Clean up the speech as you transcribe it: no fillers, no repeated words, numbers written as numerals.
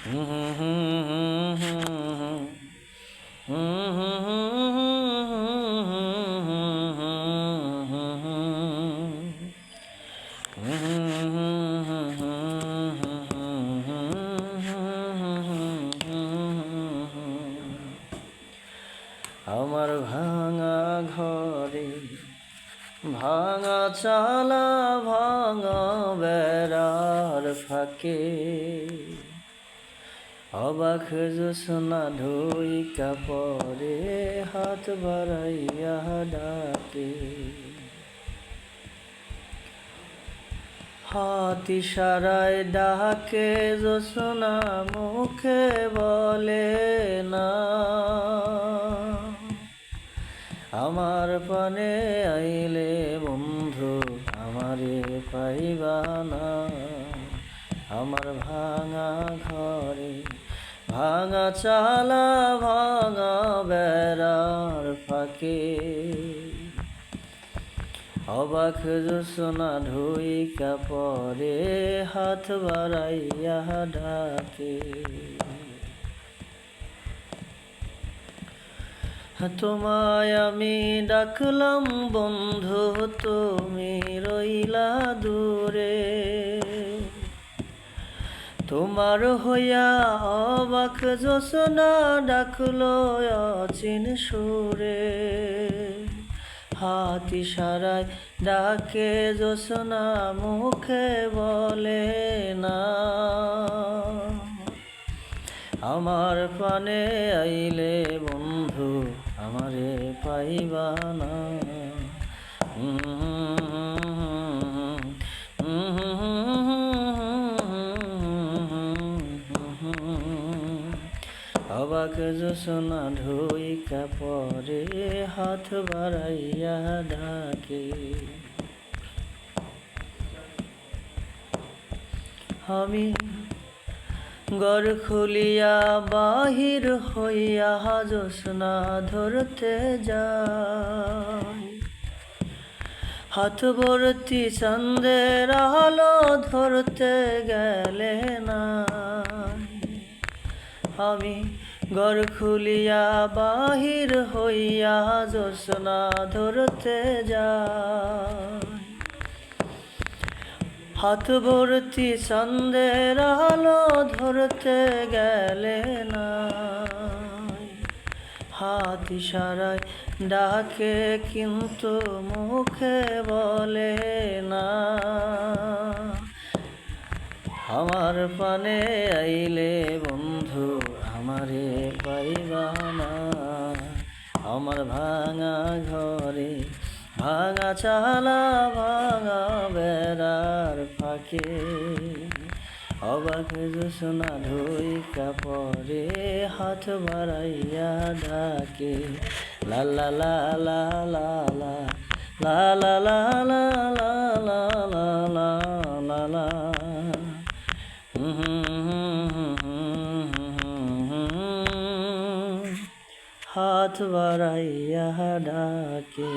আমার ভাঙা ঘরে ভাঙা চালা ভাঙা বেড়ার ফাঁকে অবাক জোছনা ঢুইকা পরে হাত বাড়াইয়া ডাকে হাত ইশারায় ডাকে জোছনা মুখে বলে না আমার পানে আইলে বন্ধু আমারে পাইবা না আমার ভাঙা ঘরে ভাঙা চালা ভাঙা বেড়ার ফাঁকে অবাক জোছনা ঢুইকা পরে হাত বাড়াইয়া ডাকে তোমায় আমি ডাকলাম বন্ধু তুমি রইলা দূরে তোমার হইয়া অবাক জোছনা ডাকলো অচিন সুরে হাত ইশারায় ডাকে জোছনা মুখে বলে না আমার পানে আইলে বন্ধু আমারে পাইবা না অবাক জোছনা ঢুইকা পরে হাত বাড়াইয়া ডাকে আমি ঘর খুলিয়া বাহির হইয়া জোছনা ধরতে যাই হাত ভর্তি চাঁদের আলো ধরতে গেলে না আমি ঘর খুলিয়া বাহির হইয়া জোছনা ধরতে যাই হাত ভর্তি চাঁদের আলো ধরতে গেলে না হাত ইশারায় ডাকে কিন্তু মুখে বলে না আমার পানে আইলে বন্ধু আমারে পাইবা না আমার ভাঙা ঘরে ভাঙা চালা ভাঙা বেড়ার ফাঁকে অবাক জোছনা ঢুইকা পরে হাত বাড়াইয়া ডাকে লা লা লা লা লা লা লা লা লা লা লা লা লা লা লা হাত বাড়াইয়া ডাকে